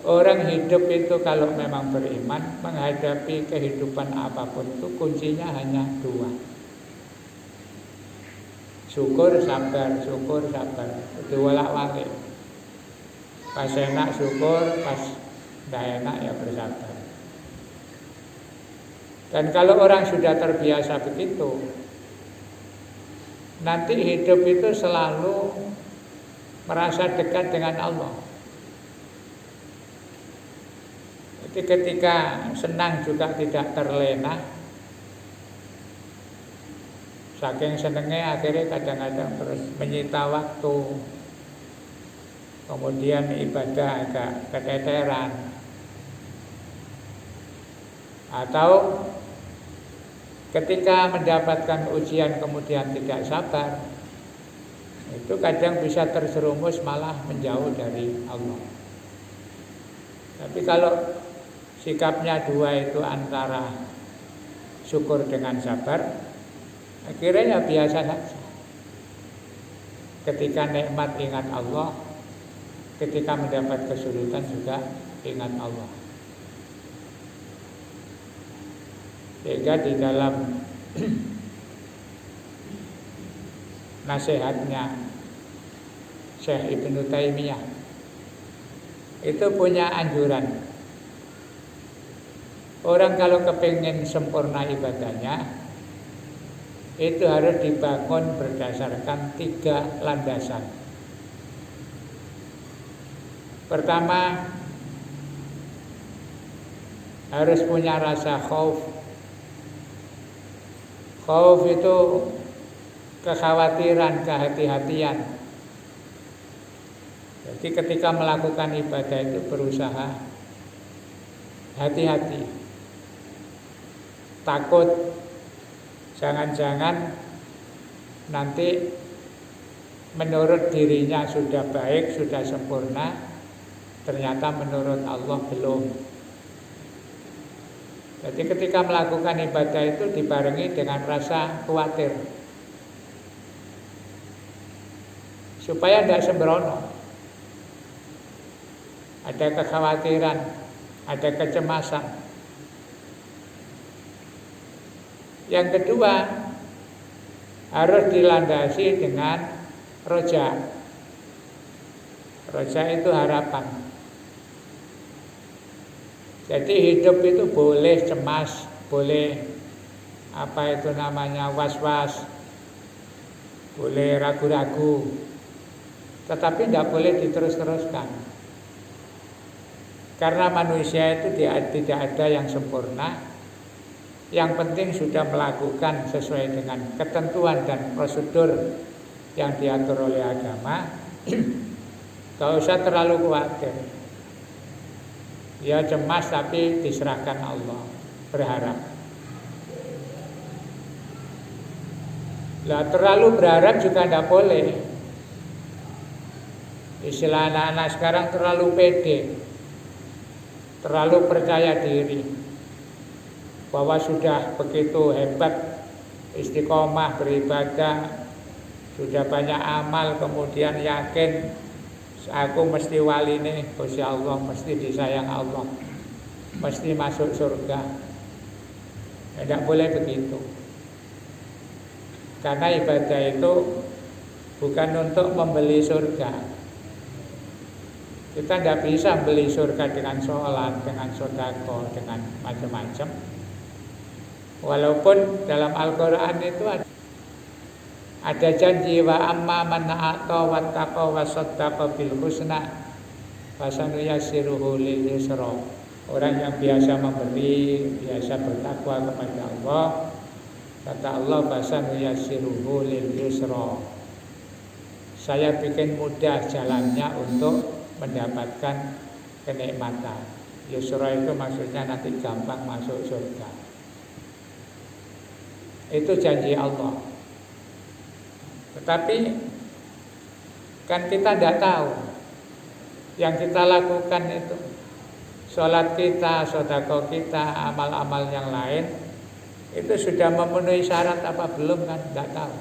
Orang hidup itu kalau memang beriman, menghadapi kehidupan apapun itu kuncinya hanya dua. Syukur, sabar, syukur, sabar. Diwolak-walik. Pas enak syukur, pas tidak enak ya bersabar. Dan kalau orang sudah terbiasa begitu, nanti hidup itu selalu merasa dekat dengan Allah. Jadi ketika senang juga tidak terlena. Saking senengnya akhirnya kadang-kadang terus menyita waktu. Kemudian ibadah agak keteteran. Atau ketika mendapatkan ujian kemudian tidak sabar, itu kadang bisa terjerumus malah menjauh dari Allah. Tapi kalau sikapnya dua itu antara syukur dengan sabar, akhirnya ya biasa saja. Ketika nikmat ingat Allah, ketika mendapat kesulitan juga ingat Allah. Sehingga di dalam nasihatnya Syekh Ibnu Taimiyah itu punya anjuran. Orang kalau kepingin sempurna ibadahnya, itu harus dibangun berdasarkan 3 landasan. Pertama, harus punya rasa khauf. Khauf itu kekhawatiran, kehati-hatian. Jadi ketika melakukan ibadah itu berusaha hati-hati. Takut jangan-jangan nanti menurut dirinya sudah baik, sudah sempurna, ternyata menurut Allah belum. Jadi ketika melakukan ibadah itu dibarengi dengan rasa khawatir, supaya tidak sembrono. Ada kekhawatiran, ada kecemasan. Yang kedua, harus dilandasi dengan roja. Roja itu harapan. Jadi hidup itu boleh cemas, boleh was-was, boleh ragu-ragu, tetapi tidak boleh diterus-teruskan. Karena manusia itu tidak ada yang sempurna. Yang penting sudah melakukan sesuai dengan ketentuan dan prosedur yang diatur oleh agama. Gak usah terlalu khawatir. Ya cemas tapi diserahkan Allah, berharap. Lah terlalu berharap juga tidak boleh. Istilah anak-anak sekarang terlalu pede, terlalu percaya diri, bahwa sudah begitu hebat, istiqomah beribadah, sudah banyak amal, kemudian yakin aku mesti wali nih, Gusti Allah, mesti disayang Allah, mesti masuk surga. Tidak boleh begitu. Karena ibadah itu bukan untuk membeli surga. Kita tidak bisa beli surga dengan sholat, dengan sedekah, dengan macam-macam. Walaupun dalam Al-Quran itu ada janji wa amma man a'ta wattaqa wa saddaqa bil husna fasanuyassiruhu lil yusra. Orang yang biasa memberi, biasa bertakwa kepada Allah, kata Allah fasanuyassiruhu lil yusra. Saya bikin mudah jalannya untuk mendapatkan kenikmatan. Yusra itu maksudnya nanti gampang masuk surga. Itu janji Allah. Tetapi kan kita tidak tahu yang kita lakukan itu, sholat kita, sedekah kita, amal-amal yang lain, itu sudah memenuhi syarat apa belum kan tidak tahu.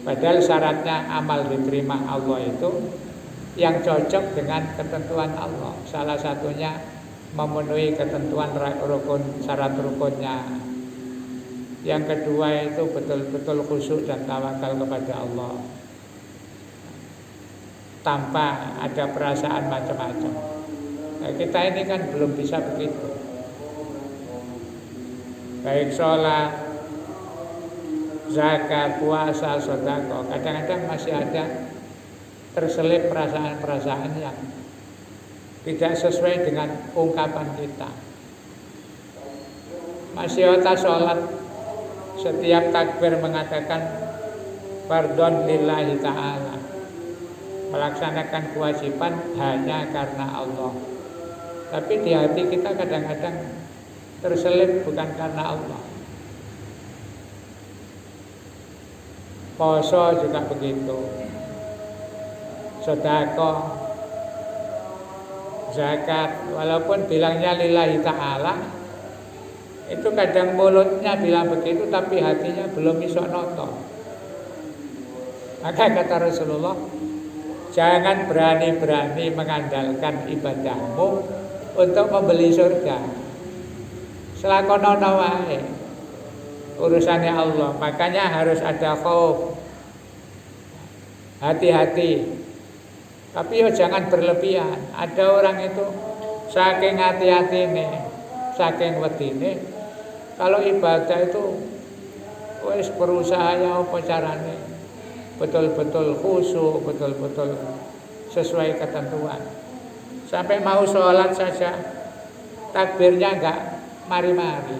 Padahal syaratnya amal diterima Allah itu yang cocok dengan ketentuan Allah. Salah satunya memenuhi ketentuan rukun, syarat rukunnya. Yang kedua itu betul-betul khusyuk dan tawakal kepada Allah, tanpa ada perasaan macam-macam. Nah, kita ini kan belum bisa begitu. Baik sholat, zakat, puasa, sedekah, kadang-kadang masih ada terselip perasaan-perasaan yang tidak sesuai dengan ungkapan kita. Masih otak sholat, setiap takbir mengatakan fardhon lillahi ta'ala, melaksanakan kewajiban hanya karena Allah. Tapi di hati kita kadang-kadang terselip bukan karena Allah. Poso juga begitu, sedekah, zakat, walaupun bilangnya lillahi ta'ala, itu kadang mulutnya bilang begitu tapi hatinya belum iso nonton. Maka kata Rasulullah, jangan berani-berani mengandalkan ibadahmu untuk membeli surga. Selakonono wae urusannya Allah. Makanya harus ada khauf, hati-hati. Tapi yo jangan berlebihan. Ada orang itu saking hati-hatine, saking wedine, kalau ibadah itu wis berusaha ya apa carane betul-betul khusyuk, betul-betul sesuai ketentuan. Sampai mau sholat saja takbirnya enggak mari-mari.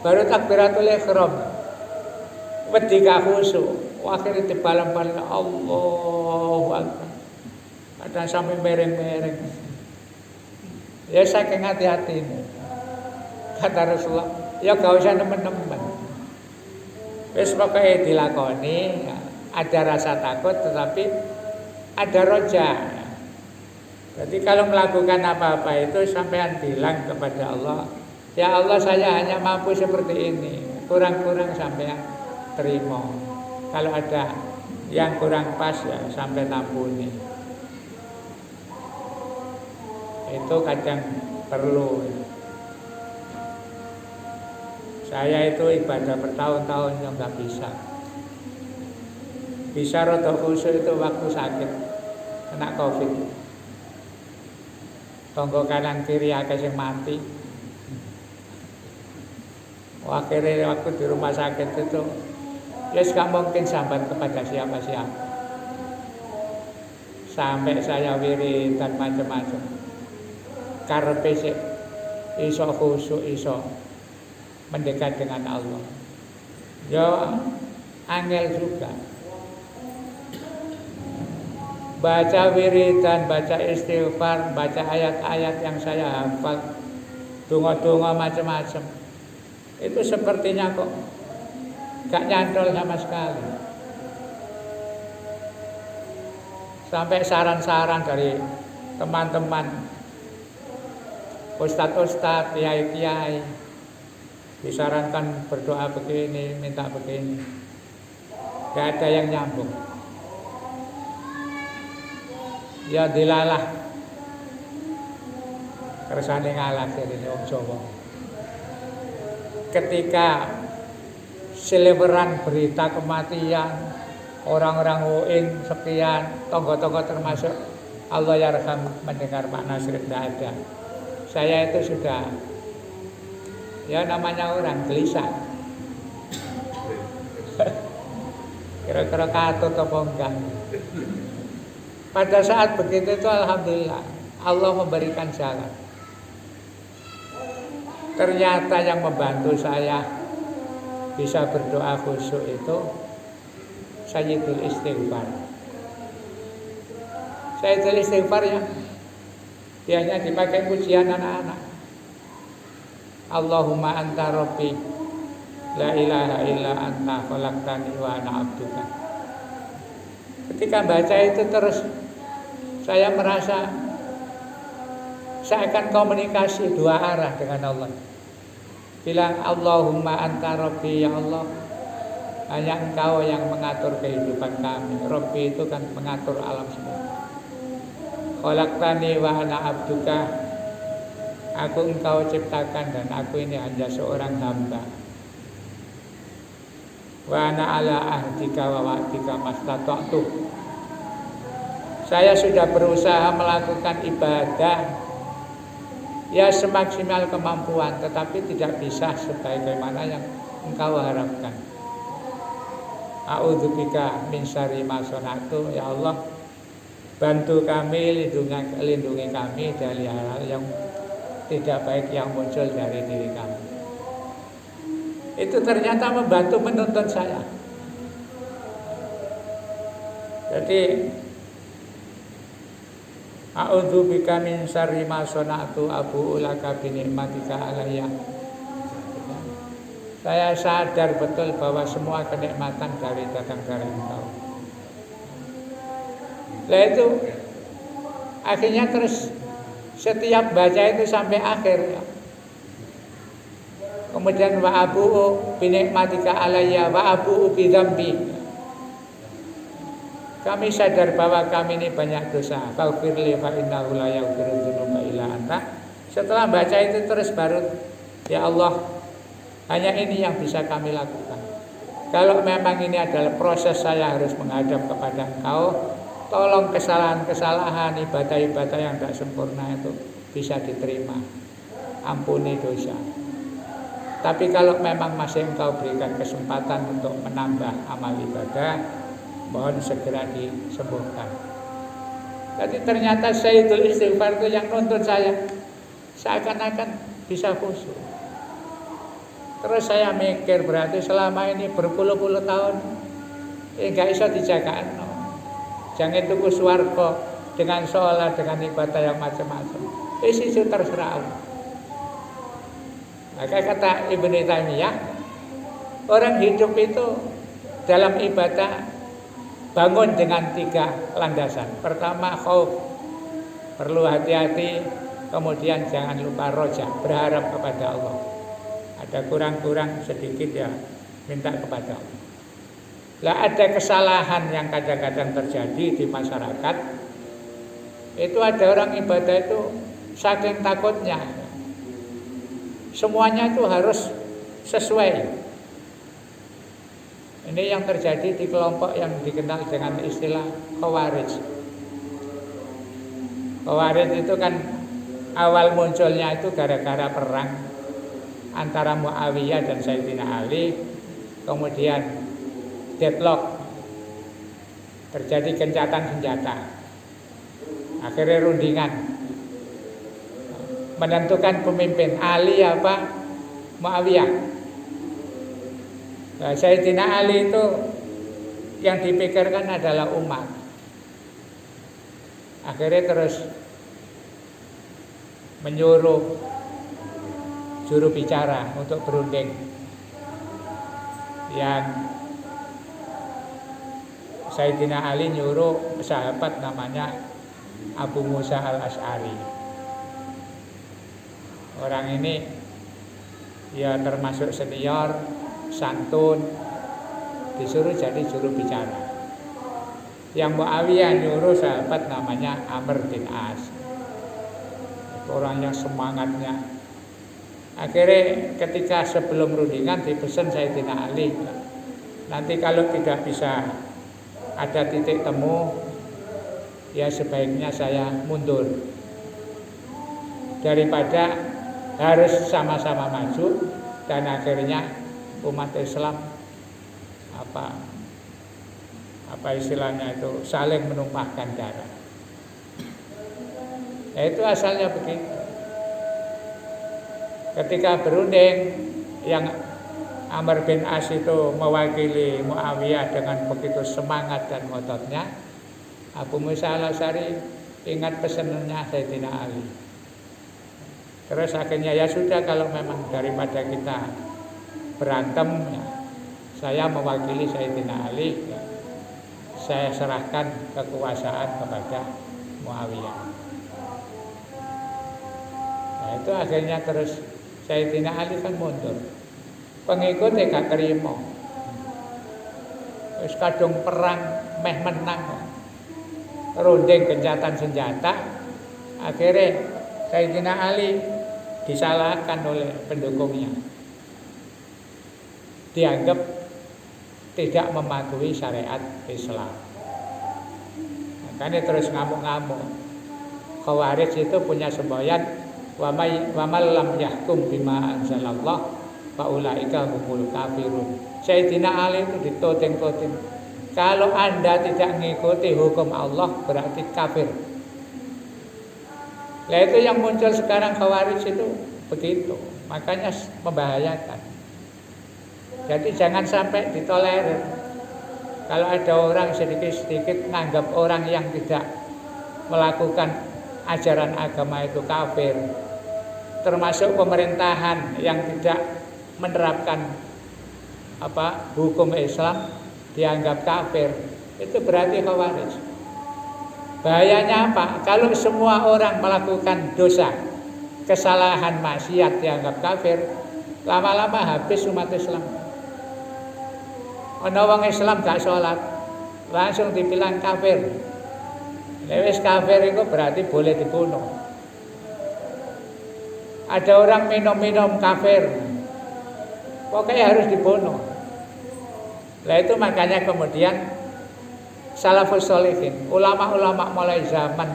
Baru takbiratul ihram wedi ka khusyuk, akhirnya dibalang-balang Allahu Akbar. Kadang sampai mereng-mereng. Ya saking hati-hati ini. Kata Rasulullah, ya gak usah nemen-nemen. Wis pokoke dilakoni, ada rasa takut tetapi ada roja. Jadi kalau melakukan apa-apa itu sampean bilang kepada Allah, ya Allah saya hanya mampu seperti ini, kurang-kurang sampean terima. Kalau ada yang kurang pas ya sampai ampuni. Itu kadang perlu. Saya itu ibadah bertahun-tahun yang nggak bisa. Bisa rada khusyuk itu waktu sakit, kena COVID. Tonggo kanan kiri akeh sing mati. Akhirnya waktu di rumah sakit itu, ya gak mungkin sambat kepada siapa-siapa. Sampai saya wirid dan macam-macam. Karepe sik iso khusyuk, iso mendekat dengan Allah. Ya angel juga. Baca wiridan, baca istighfar, baca ayat-ayat yang saya hafal, donga-donga macam-macam. Itu sepertinya kok gak nyantol sama sekali. Sampai saran-saran dari teman-teman, ustadz-ustadz, kiai-kiai, disarankan berdoa begini, minta begini. Gak ada yang nyambung. Ya dilalah kersane ngalah dari wong Jawa. Ketika seliweran berita kematian orang-orang UIN sekian, tonggo-tonggo termasuk Allah yarham mendengar Pak Nasir tidak ada. Saya itu sudah, ya namanya orang gelisah. Kira-kira katut apa enggak. Pada saat begitu itu alhamdulillah Allah memberikan jalan. Ternyata yang membantu saya bisa berdoa khusyuk itu Sayyidul Istighfar. Sayyidul Istighfar ya biasanya dipakai pujian anak-anak. Allahumma anta rabbi la ilaha illa anta khalaqtani wa ana abduka. Ketika baca itu terus saya merasa saya akan komunikasi dua arah dengan Allah. Bilang Allahumma anta rabbi, ya Allah Hanya Engkau yang mengatur kehidupan kami. Rabbi itu kan mengatur alam semesta. Khalaqtani wa ana abduka. Aku Engkau ciptakan dan aku ini hanya seorang hamba. Wa ana ala ahdika wa wa'dika mastata'tu. Saya sudah berusaha melakukan ibadah ya semaksimal kemampuan, tetapi tidak bisa sebagaimana yang Engkau harapkan. A'udzubika min syarri ma sana'tu. Ya Allah, bantu kami, lindungi kami dari hal-hal yang tidak baik yang muncul dari diri kami. Itu ternyata membantu menuntun saya. Jadi a'udzubika min syarri ma sana'tu abu'u laka bi ni'matika alayya. Saya sadar betul bahwa semua kenikmatan datang dari Engkau. Lah itu akhirnya terus setiap baca itu sampai akhir ya. Kemudian wa abu'u bi ni'matika alayya wa abu'u bi dzambi. Kami sadar bahwa kami ini banyak dosa. Faghfirli fa innahu la yaghfiru dzunuba illa anta. Setelah baca itu terus baru ya Allah, hanya ini yang bisa kami lakukan. Kalau memang ini adalah proses saya harus menghadap kepada Engkau, tolong kesalahan-kesalahan, ibadah-ibadah yang tidak sempurna itu bisa diterima. Ampuni dosa. Tapi kalau memang masih Engkau berikan kesempatan untuk menambah amal ibadah, mohon segera disembuhkan. Jadi ternyata Sayyidul Istighfar itu yang nuntun saya seakan-akan bisa khusyuk. Terus saya mikir berarti selama ini berpuluh-puluh tahun gak bisa dijaga. Jangan tunggu swarga dengan sholat, dengan ibadah yang macam-macam. Itu terserah Allah. Maka kata Ibnu Taimiyah, orang hidup itu dalam ibadah bangun dengan 3 landasan. Pertama khauf, perlu hati-hati. Kemudian jangan lupa roja, berharap kepada Allah. Ada kurang-kurang sedikit ya minta kepada Allah. Lah ada kesalahan yang kadang-kadang terjadi di masyarakat. Itu ada orang ibadah itu saking takutnya semuanya itu harus sesuai. Ini yang terjadi di kelompok yang dikenal dengan istilah Khawarij. Khawarij itu kan awal munculnya itu gara-gara perang antara Muawiyah dan Sayyidina Ali, kemudian deadlock, terjadi gencatan senjata, akhirnya rundingan menentukan pemimpin Ali apa Muawiyah. Nah, Sayyidina Ali itu yang dipikirkan adalah umat. Akhirnya terus menyuruh juru bicara untuk berunding yang Sayyidina Ali nyuruh sahabat namanya Abu Musa al-Asy'ari. Orang ini ya termasuk senior, santun, disuruh jadi juru bicara. Yang Muawiyah nyuruh sahabat namanya Amr bin As. Orang yang semangatnya. Akhirnya ketika sebelum rundingan dipesan Sayyidina Ali, nanti kalau tidak bisa ada titik temu, ya sebaiknya saya mundur daripada harus sama-sama maju dan akhirnya umat Islam apa istilahnya itu saling menumpahkan darah. Ya, itu asalnya begitu. Ketika berunding, yang Amr bin As itu mewakili Muawiyah dengan begitu semangat dan ngototnya, Abu Musa al-Asy'ari ingat pesannya Sayyidina Ali. Terus akhirnya ya sudah, kalau memang daripada kita berantem ya, saya mewakili Sayyidina Ali ya, saya serahkan kekuasaan kepada Muawiyah. Nah itu akhirnya terus Sayyidina Ali kan mundur. Pengikutnya gak terima. wis kadung perang meh menang. Runding gencatan senjata, akhirnya Sayyidina Ali disalahkan oleh pendukungnya. Dianggap tidak mematuhi syariat Islam. Makanya terus ngamuk-ngamuk. Khawarij itu punya semboyan wa mal lam yahkum bima anzalallah fa ulaika humul kafirun. Sayyidina Ali itu ditoteng-toteng. Kalau Anda tidak mengikuti hukum Allah berarti kafir. Nah itu yang muncul sekarang Khawarij itu begitu. Makanya membahayakan. Jadi jangan sampai ditolerir. Kalau ada orang sedikit-sedikit menganggap orang yang tidak melakukan ajaran agama itu kafir, termasuk pemerintahan yang tidak menerapkan hukum Islam dianggap kafir, itu berarti Khawarij. Bahayanya apa? Kalau semua orang melakukan dosa, kesalahan, maksiat dianggap kafir, lama-lama habis umat Islam. Ana wong Islam gak sholat, langsung dibilang kafir. Lewis kafir itu berarti boleh dibunuh. Ada orang minum-minum kafir, pokoknya harus dibunuh. Nah itu makanya kemudian salafus sholihin, ulama-ulama mulai zaman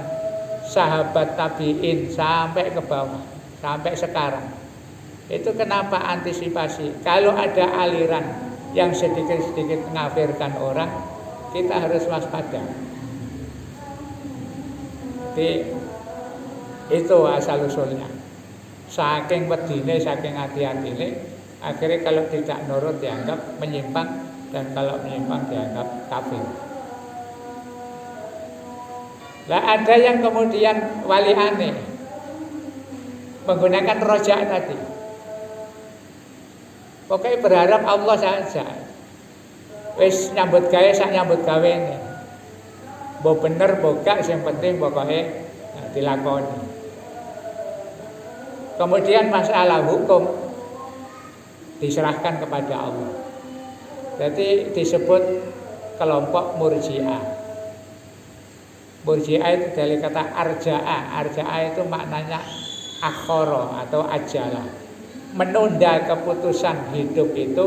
sahabat tabi'in sampai ke bawah, sampai sekarang. Itu kenapa antisipasi? Kalau ada aliran yang sedikit-sedikit mengafirkan orang, kita harus waspada. Jadi itu asal usulnya. Saking wedine, saking hati-hatine, akhirnya kalau tidak nurut dianggap menyimpang, dan kalau menyimpang dianggap kafir. Nah ada yang kemudian wali aneh menggunakan rojak tadi. Pokoknya berharap Allah saja. Wis nyambut gawe sak nyambut gawe ini. Mbok bener mbok gak sing penting pokoknya dilakoni. Kemudian masalah hukum diserahkan kepada Allah. Jadi disebut kelompok Murji'ah. Murji'ah itu dari kata arja'a. Arja'a itu maknanya akhara atau ajala. Menunda keputusan hidup itu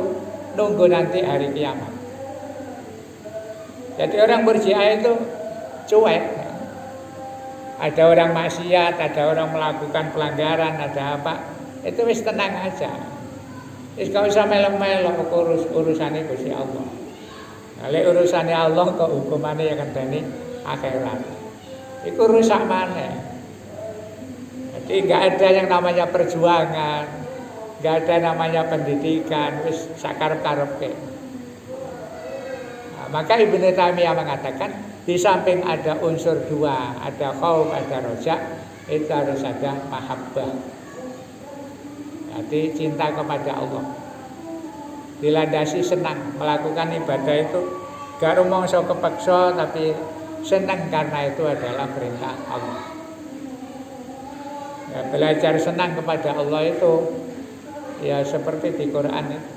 nunggu nanti hari kiamat. Jadi orang Murji'ah itu cuek. Ada orang maksiat, ada orang melakukan pelanggaran, ada apa, itu wis tenang aja. Wis gak usah melo-melo urusane Gusti Allah. Nek urusane Allah kok hukumane yang kendani akhirat. Iku rusak maneh. Jadi enggak ada yang namanya perjuangan, enggak ada namanya pendidikan, wis sakarep-karepe. Nah, maka Ibnu Taimiyah mengatakan di samping ada unsur dua, ada khauf, ada roja, itu harus ada mahabbah. Jadi cinta kepada Allah. Dilandasi senang melakukan ibadah itu, gak rumangsa kepeksa tapi senang karena itu adalah perintah Allah. Ya, belajar senang kepada Allah itu ya seperti di Quran itu.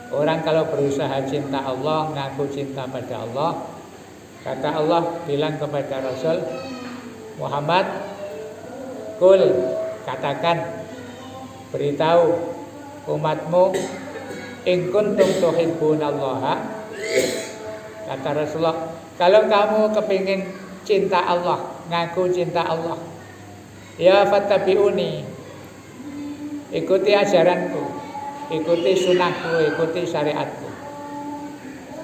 Orang kalau berusaha cinta Allah, ngaku cinta pada Allah, kata Allah bilang kepada Rasul Muhammad, kul, katakan, beritahu umatmu, in kuntum tuhibbunallaha, kata Rasulullah, kalau kamu kepingin cinta Allah, ngaku cinta Allah, ya fattabi'uni, ikuti ajaranku, ikuti sunnahku, ikuti syariatku.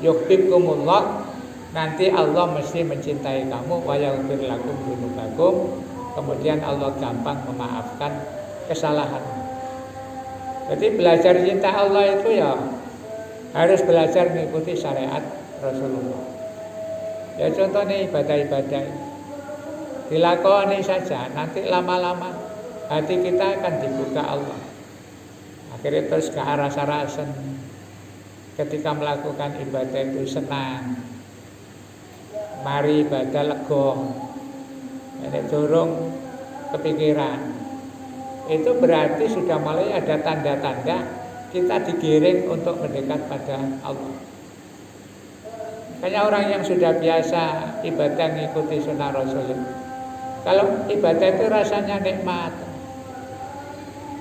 Yuhibbukumullah, nanti Allah mesti mencintai kamu, wa yaghfir lakum dzunubakum, kemudian Allah gampang memaafkan kesalahan. Jadi belajar cinta Allah itu ya harus belajar mengikuti syariat Rasulullah. Ya contohnya ibadah-ibadah dilakoni saja, nanti lama-lama hati kita akan dibuka Allah. Akhirnya terus ke arah sarasen. Ketika melakukan ibadah itu senang. Mari ibadah lega. Ini dorong kepikiran. Itu berarti sudah mulai ada tanda-tanda kita digiring untuk mendekat pada Allah. Makanya orang yang sudah biasa ibadah mengikuti sunnah Rasul, kalau ibadah itu rasanya nikmat.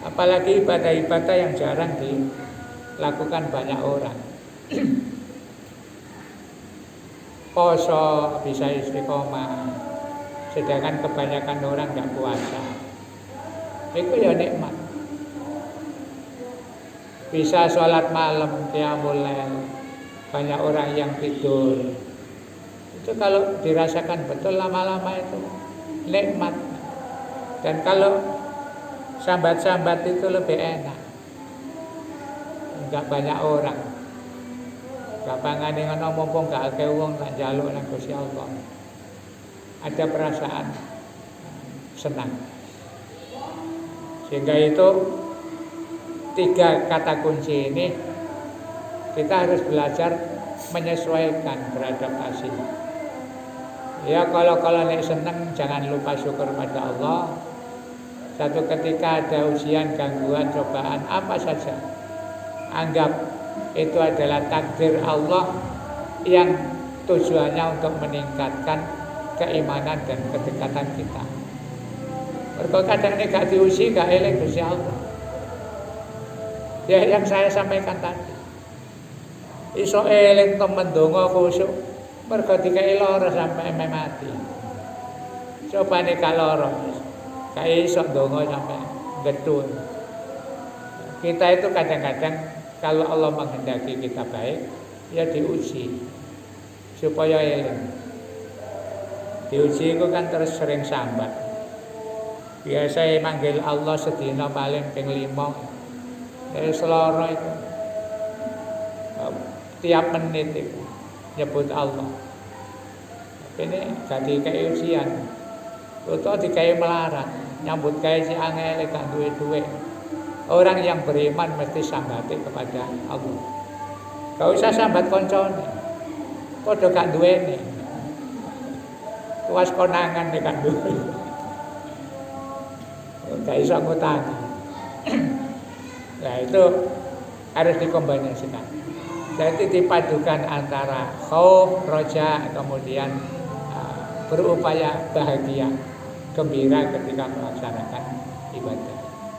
Apalagi ibadah-ibadah yang jarang dilakukan banyak orang. Poso bisa istiqomah, sedangkan kebanyakan orang nggak puasa. Itu ya nikmat. Bisa sholat malam, qiyamul lail, banyak orang yang tidur. Itu kalau dirasakan betul lama-lama itu nikmat. Dan kalau sambat-sambat itu lebih enak. Enggak banyak orang. Kapangane ngono mumpung gak akeh wong tak njaluk nang Gusti Allah. Ada perasaan senang. Sehingga itu 3 kata kunci ini kita harus belajar menyesuaikan, beradaptasi. Ya kalau nek senang jangan lupa syukur pada Allah. Satu ketika ada ujian, gangguan, cobaan apa saja, anggap itu adalah takdir Allah yang tujuannya untuk meningkatkan keimanan dan kedekatan kita. Mergo kadang nek gak diuji gak eling Gusti Allah. Ya yang saya sampaikan tadi. Iso eling temen donga khusyuk mergo dikai lara sampai mati. Coba nek lara gak iso donga sampai gedun. Kita itu kadang-kadang kalau Allah menghendaki kita baik, ya diuji supaya eling. Diuji itu kan terus sering sambat. Biasa manggil Allah sedina paling ping 5. Seloro itu tiap menit itu nyebut Allah. Ini gak dikai ujian, utawa dikai melarat, nyambut gawe si angel gak duwe-duwe. Orang yang beriman mesti sambati kepada Allah. Gak usah sambat koncone. Padha gak duweni. Tuas konangan nek gak duwe. Gak iso ngutangi. Nah itu harus dikombinasikan. Jadi dipadukan antara khauf, roja, kemudian berupaya bahagia, gembira ketika melaksanakan ibadah.